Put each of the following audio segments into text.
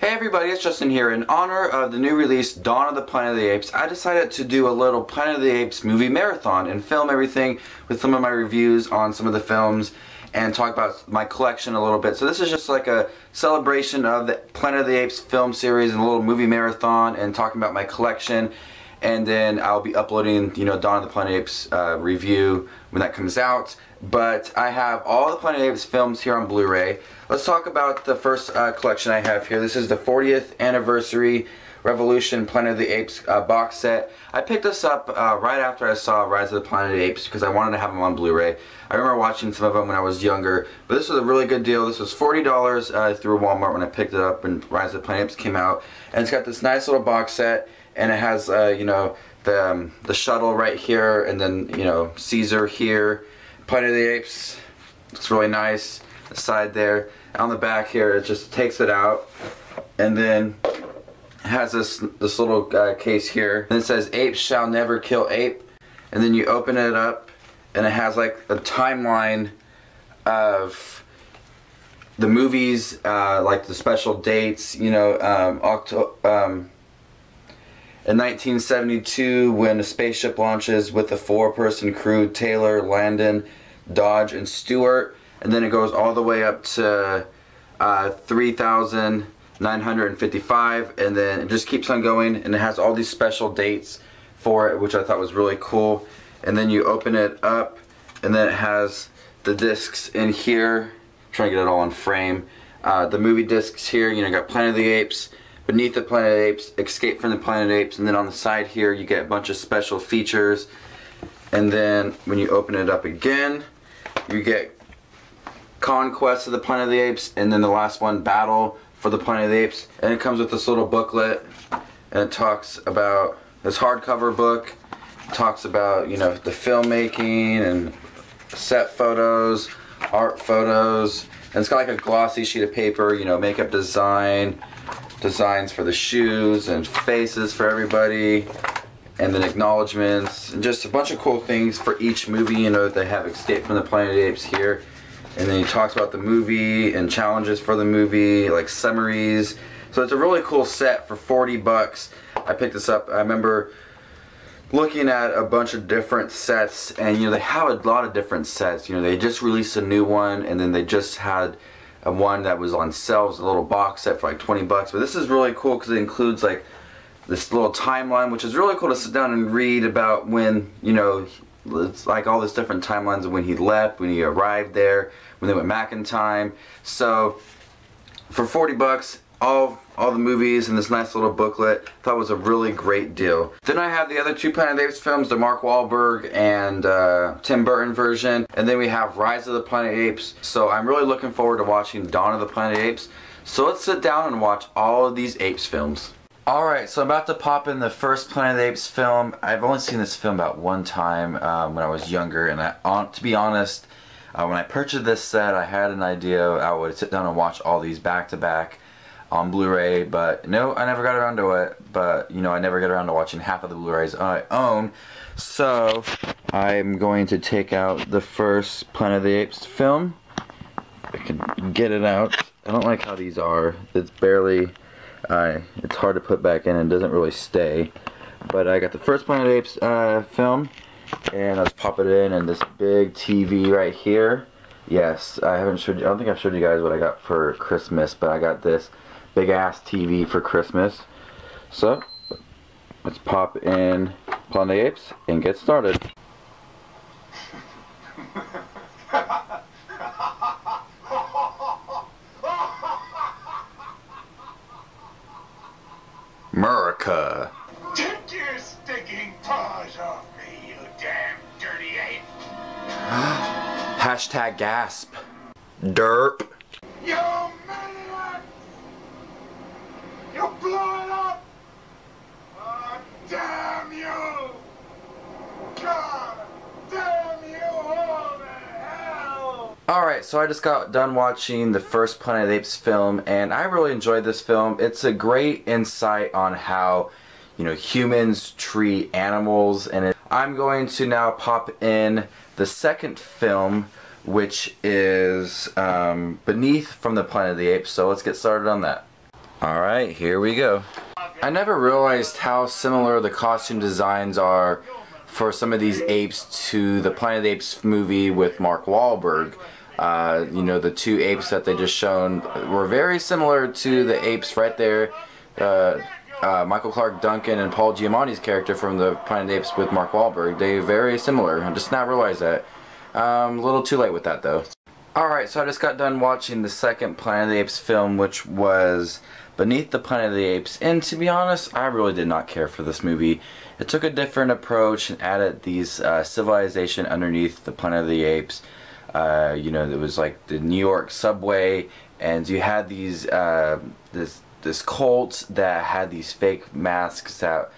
Hey everybody, it's Justin here. In honor of the new release, Dawn of the Planet of the Apes, I decided to do a little Planet of the Apes movie marathon and film everything with some of my reviews on some of the films and talk about my collection a little bit. So this is just like a celebration of the Planet of the Apes film series and a little movie marathon and talking about my collection. And then I'll be uploading, Dawn of the Planet of the Apes review when that comes out. But I have all the Planet of the Apes films here on Blu-ray. Let's talk about the first collection I have here. This is the 40th Anniversary Revolution Planet of the Apes box set. I picked this up right after I saw Rise of the Planet of the Apes because I wanted to have them on Blu-ray. I remember watching some of them when I was younger, but this was a really good deal. This was $40 through Walmart when I picked it up when Rise of the Planet of the Apes came out. And it's got this nice little box set, and it has, the shuttle right here, and then, Caesar here. Planet of the Apes, looks really nice. The side there. On the back here, it just takes it out, and then it has this little case here, and it says "Apes shall never kill ape," and then you open it up, and it has like a timeline of the movies, like the special dates. In 1972, when a spaceship launches with a 4-person crew: Taylor, Landon, Dodge, and Stewart. And then it goes all the way up to 3,955, and then it just keeps on going, and it has all these special dates for it, which I thought was really cool. And then you open it up, and then it has the discs in here. I'm trying to get it all in frame. The movie discs here, you got Planet of the Apes, Beneath the Planet of the Apes, Escape from the Planet of the Apes, and then on the side here you get a bunch of special features. And then when you open it up again, you get Conquest of the Planet of the Apes, and then the last one, Battle for the Planet of the Apes. And it comes with this little booklet, and it talks about this hardcover book. It talks about the filmmaking and set photos, art photos, and it's got like a glossy sheet of paper, makeup designs for the shoes and faces for everybody, and then acknowledgements, and just a bunch of cool things for each movie. They have Escape from the Planet of the Apes here. And then he talks about the movie and challenges for the movie, like summaries. So it's a really cool set for 40 bucks. I picked this up. I remember looking at a bunch of different sets, and they have a lot of different sets. They just released a new one, and then they just had a one that was on sale. It was a little box set for like 20 bucks. But this is really cool because it includes like this little timeline, which is really cool to sit down and read about when, it's like all this different timelines of when he left, when he arrived there, when they went back in time. So for 40 bucks, all the movies and this nice little booklet, I thought was a really great deal. Then I have the other two Planet of the Apes films, the Mark Wahlberg and Tim Burton version, and then we have Rise of the Planet of the Apes. So I'm really looking forward to watching Dawn of the Planet of the Apes. So let's sit down and watch all of these Apes films. Alright, so I'm about to pop in the first Planet of the Apes film. I've only seen this film about one time when I was younger, and to be honest, when I purchased this set, I had an idea I would sit down and watch all these back to back on Blu-ray, but no, I never got around to it. But I never get around to watching half of the Blu-rays I own. So I'm going to take out the first Planet of the Apes film. I can get it out. I don't like how these are. It's barely... it's hard to put back in and doesn't really stay. But I got the first Planet of the Apes film, and let's pop it in this big TV right here. Yes, I don't think I've showed you guys what I got for Christmas, but I got this big ass TV for Christmas. So let's pop in Planet of the Apes and get started. America. Take your sticking paws off me, you damn dirty ape! Hashtag gasp. Derp. You maniac! You blew it up! Oh, damn you! God damn you all to hell! Alright, so I just got done watching the first Planet of the Apes film, and I really enjoyed this film. It's a great insight on how, humans treat animals, and I'm going to now pop in the second film, which is Beneath from the Planet of the Apes. So let's get started on that. Alright, here we go. I never realized how similar the costume designs are for some of these apes to the Planet of the Apes movie with Mark Wahlberg. You know, the two apes that they just shown were very similar to the apes right there. Michael Clark Duncan and Paul Giamatti's character from the Planet of the Apes with Mark Wahlberg. They're very similar. I just not realized that. A little too late with that though. Alright, so I just got done watching the second Planet of the Apes film, which was Beneath the Planet of the Apes, and to be honest, I really did not care for this movie. It took a different approach and added these civilization underneath the Planet of the Apes. You know, it was like the New York subway, and you had these this cult that had these fake masks that,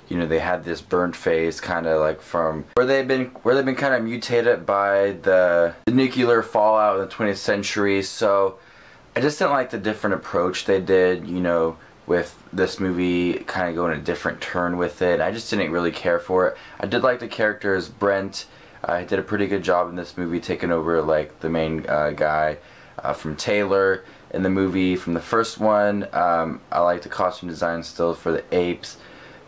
you know, they had this burnt face, kind of like from where they've been kind of mutated by the nuclear fallout in the 20th century. So I just didn't like the different approach they did, you know, with this movie, kind of going a different turn with it. I just didn't really care for it. I did like the characters. Brent did a pretty good job in this movie, taking over like the main guy from Taylor in the movie from the first one. I like the costume design still for the apes.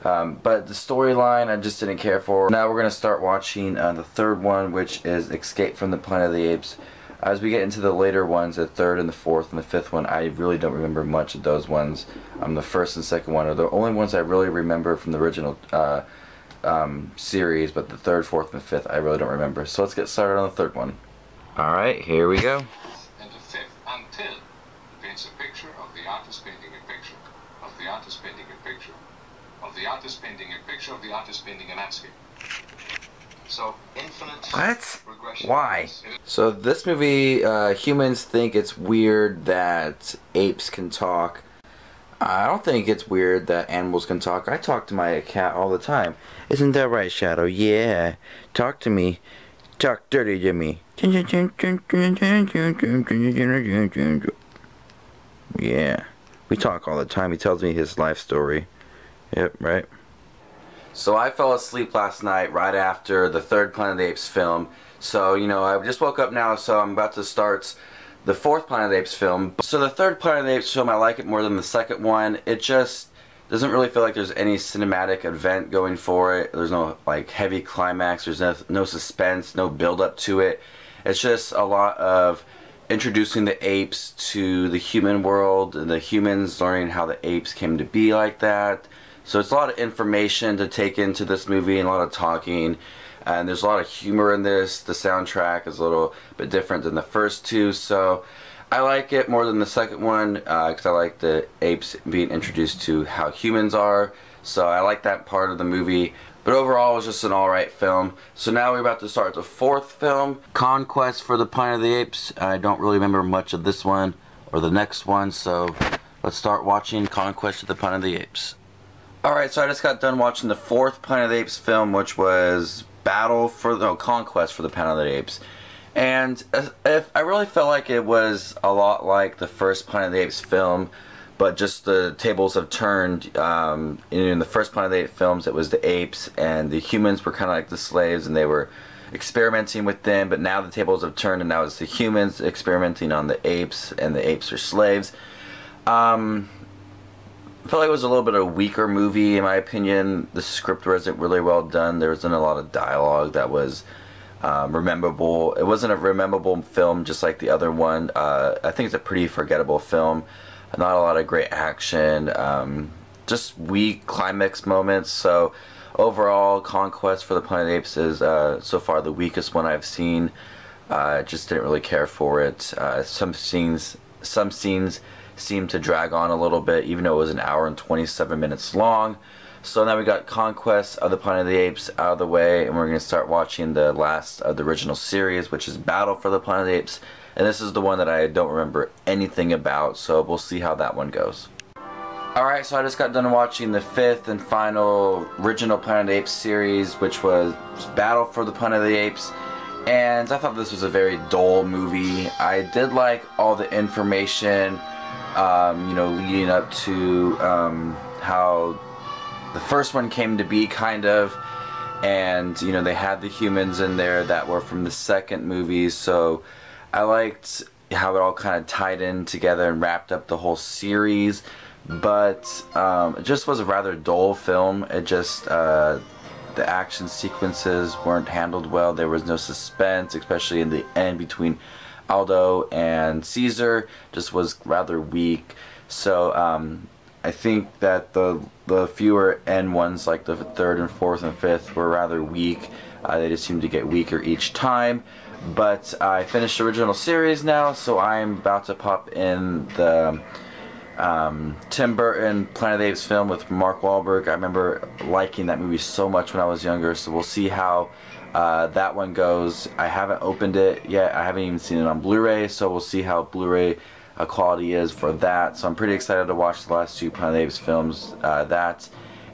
But the storyline I just didn't care for. Now we're going to start watching the third one, which is Escape from the Planet of the Apes. As we get into the later ones, the third and the fourth and the fifth one, I really don't remember much of those ones. The first and second one are the only ones I really remember from the original series, but the third, fourth, and the fifth I really don't remember. So let's get started on the third one. Alright, here we go. And the fifth, until paints a picture of the artist painting a picture, of the artist painting a picture, of the artist painting a picture, of the artist painting a landscape. So, infinite What? regression. Why? So this movie, humans think it's weird that apes can talk. I don't think it's weird that animals can talk. I talk to my cat all the time. Isn't that right, Shadow? Yeah. Talk to me. Talk dirty to me. Yeah. We talk all the time. He tells me his life story. Yep, right. So I fell asleep last night right after the third Planet of the Apes film. So, you know, I just woke up now, so I'm about to start the fourth Planet of the Apes film. So the third Planet of the Apes film, I like it more than the second one. It just doesn't really feel like there's any cinematic event going for it. There's no, like, heavy climax. There's no suspense, no build up to it. It's just a lot of introducing the apes to the human world, and the humans learning how the apes came to be like that. So it's a lot of information to take into this movie and a lot of talking, and there's a lot of humor in this. The soundtrack is a little bit different than the first two, so I like it more than the second one because I like the apes being introduced to how humans are, so I like that part of the movie. But overall, it was just an alright film. So now we're about to start the fourth film, Conquest for the Planet of the Apes. I don't really remember much of this one or the next one, so let's start watching Conquest of the Planet of the Apes. Alright, so I just got done watching the fourth Planet of the Apes film, which was Conquest for the Planet of the Apes. And if I really felt like it was a lot like the first Planet of the Apes film, but just the tables have turned. In the first Planet of the Apes films, it was the apes, and the humans were kind of like the slaves, and they were experimenting with them. But now the tables have turned, and now it's the humans experimenting on the apes, and the apes are slaves. I felt like it was a little bit of a weaker movie, in my opinion. The script wasn't really well done. There wasn't a lot of dialogue that was rememberable. It wasn't a rememberable film just like the other one. I think it's a pretty forgettable film. Not a lot of great action. Just weak climax moments. So overall, Conquest for the Planet of the Apes is so far the weakest one I've seen. Just didn't really care for it. Some scenes seemed to drag on a little bit, even though it was an hour and 27 minutes long. So now we got Conquest of the Planet of the Apes out of the way, and we're going to start watching the last of the original series, which is Battle for the Planet of the Apes. And this is the one that I don't remember anything about, so we'll see how that one goes. Alright, so I just got done watching the fifth and final original Planet of the Apes series, which was Battle for the Planet of the Apes. And I thought this was a very dull movie. I did like all the information, you know, leading up to how the first one came to be, kind of. And, you know, they had the humans in there that were from the second movie, so I liked how it all kind of tied in together and wrapped up the whole series. but it just was a rather dull film. It just the action sequences weren't handled well. There was no suspense, especially in the end between Aldo and Caesar. Just was rather weak. So I think that the fewer end ones, like the third and fourth and fifth, were rather weak. They just seemed to get weaker each time. But I finished the original series now, so I'm about to pop in the Tim Burton Planet of the Apes film with Mark Wahlberg. I remember liking that movie so much when I was younger, so we'll see how that one goes. I haven't opened it yet. I haven't even seen it on Blu-ray, so we'll see how Blu-ray quality is for that. So I'm pretty excited to watch the last two Planet of the Apes films, that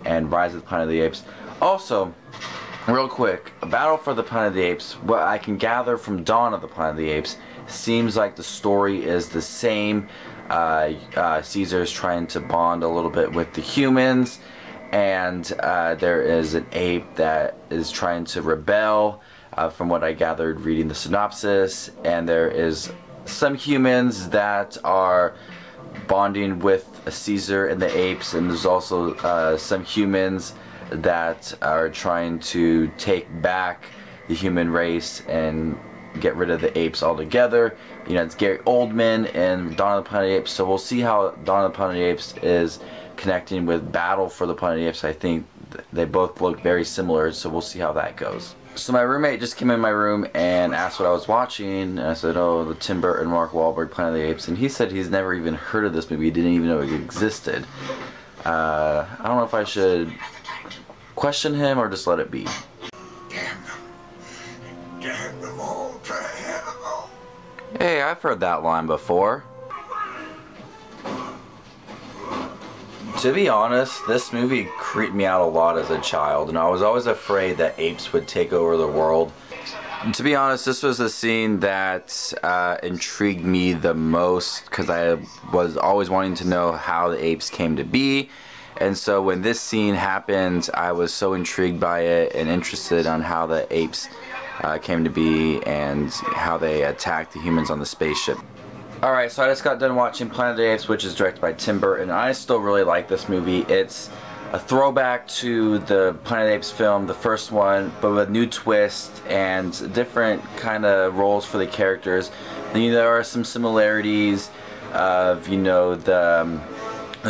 and Rise of the Planet of the Apes. Also, real quick, Battle for the Planet of the Apes, what I can gather from Dawn of the Planet of the Apes, seems like the story is the same. Caesar is trying to bond a little bit with the humans, and there is an ape that is trying to rebel, from what I gathered reading the synopsis, and there is some humans that are bonding with Caesar and the apes, and there's also some humans that are trying to take back the human race and get rid of the apes altogether. You know, it's Gary Oldman and Dawn of the Planet of the Apes, so we'll see how Dawn of the Planet of the Apes is connecting with Battle for the Planet of the Apes. I think they both look very similar, so we'll see how that goes. So my roommate just came in my room and asked what I was watching, and I said, oh, the Tim Burton, Mark Wahlberg Planet of the Apes, and he said he's never even heard of this movie. He didn't even know it existed. I don't know if I should question him or just let it be. Damn them. Damn them all to hell. Hey, I've heard that line before. To be honest, this movie creeped me out a lot as a child, and I was always afraid that apes would take over the world. And to be honest, this was the scene that intrigued me the most, because I was always wanting to know how the apes came to be. And so when this scene happened, I was so intrigued by it and interested on how the apes came to be and how they attacked the humans on the spaceship. Alright, so I just got done watching Planet of the Apes, which is directed by Tim Burton. I still really like this movie. It's a throwback to the Planet of the Apes film, the first one, but with a new twist and different kind of roles for the characters. And, you know, there are some similarities of, you know, the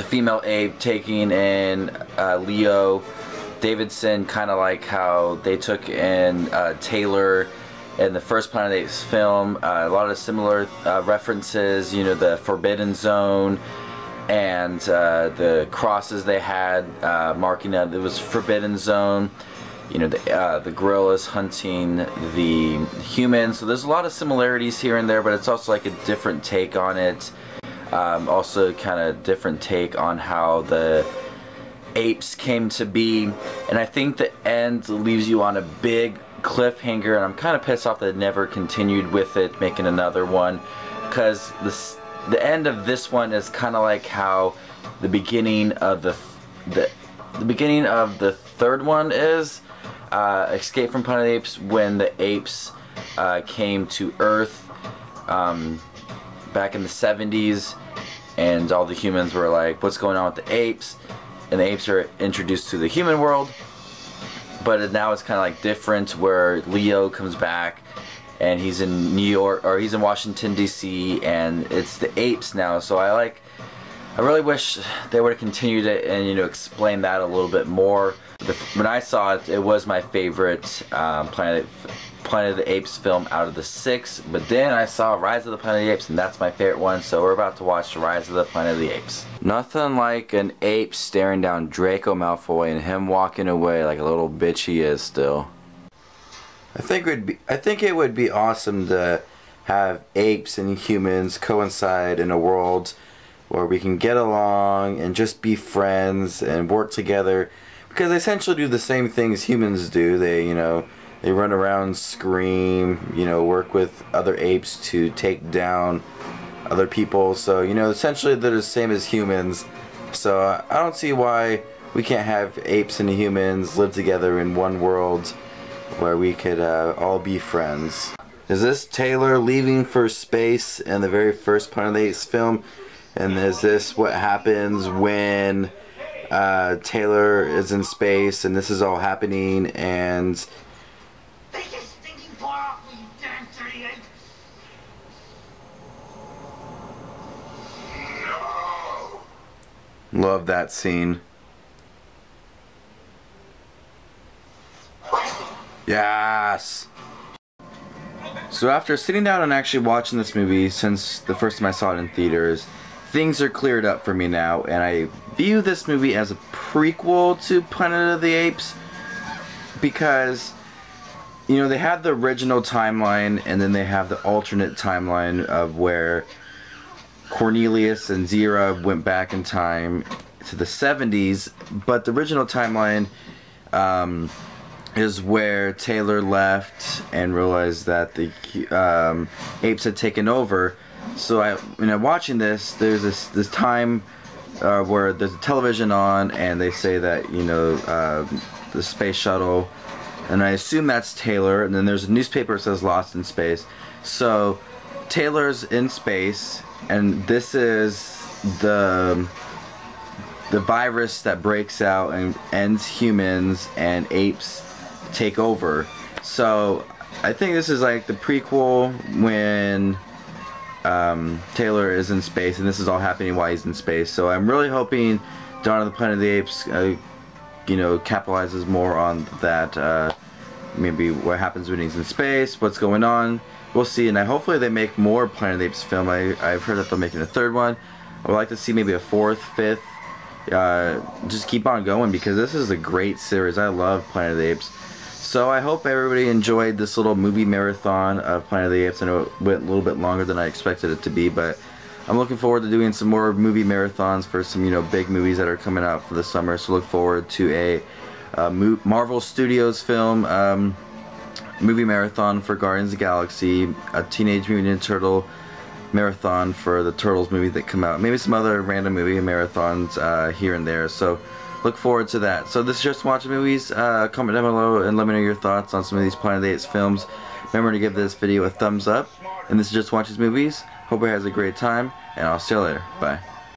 female ape taking in Leo Davidson, kind of like how they took in Taylor in the first Planet of the Apes film. A lot of similar references, you know, the Forbidden Zone and the crosses they had marking that it was Forbidden Zone. You know, the gorillas hunting the humans. So there's a lot of similarities here and there, but it's also like a different take on it. Also kind of different take on how the apes came to be. And I think the end leaves you on a big cliffhanger, and I'm kind of pissed off that it never continued with it, making another one, because the end of this one is kind of like how the beginning of the beginning of the third one is. Escape from Planet of the Apes, when the apes came to Earth back in the 70s, and all the humans were like, what's going on with the apes? And the apes are introduced to the human world. But now it's kind of like different, where Leo comes back and he's in New York, or he's in Washington DC, and it's the apes now. So I really wish they would have continued it and, you know, explain that a little bit more. When I saw it, it was my favorite Planet of the Apes film out of the 6. But then I saw Rise of the Planet of the Apes, and that's my favorite one. So we're about to watch Rise of the Planet of the Apes. Nothing like an ape staring down Draco Malfoy and him walking away like a little bitch he is still. I think it would be awesome to have apes and humans coincide in a world where we can get along and just be friends and work together, because they essentially do the same things humans do. They, you know, they run around, scream, you know, work with other apes to take down other people. So, you know, essentially they're the same as humans. So I don't see why we can't have apes and humans live together in one world where we could all be friends. Is this Taylor leaving for space in the very first Planet of the Apes film? And is this what happens when Taylor is in space and this is all happening? And Take your stinking paw off me, you damn dirty ape! No! love that scene. Yes! So after sitting down and actually watching this movie since the first time I saw it in theaters, things are cleared up for me now, and I view this movie as a prequel to Planet of the Apes because, you know, they have the original timeline and then they have the alternate timeline of where Cornelius and Zira went back in time to the 70s, but the original timeline is where Taylor left and realized that the apes had taken over. So watching this, there's this time where there's a television on and they say that, you know, the space shuttle, and I assume that's Taylor, and then there's a newspaper that says Lost in Space. So Taylor's in space, and this is the virus that breaks out and ends humans, and apes take over. So I think this is like the prequel when Taylor is in space, and this is all happening while he's in space. So I'm really hoping Dawn of the Planet of the Apes you know, capitalizes more on that, maybe what happens when he's in space, what's going on, we'll see. And hopefully they make more Planet of the Apes film. I've heard that they're making a third one. I would like to see maybe a fourth, fifth, just keep on going because this is a great series. I love Planet of the Apes. So I hope everybody enjoyed this little movie marathon of Planet of the Apes. I know it went a little bit longer than I expected it to be, but I'm looking forward to doing some more movie marathons for some, you know, big movies that are coming out for the summer. So look forward to a Marvel Studios film movie marathon for Guardians of the Galaxy, a Teenage Mutant Ninja Turtle marathon for the Turtles movie that come out, maybe some other random movie marathons here and there. So look forward to that. So this is Just Watching Movies. Comment down below and let me know your thoughts on some of these Planet of the Apes films. Remember to give this video a thumbs up. And this is Just Watching Movies. Hope everybody has a great time, and I'll see you later. Bye.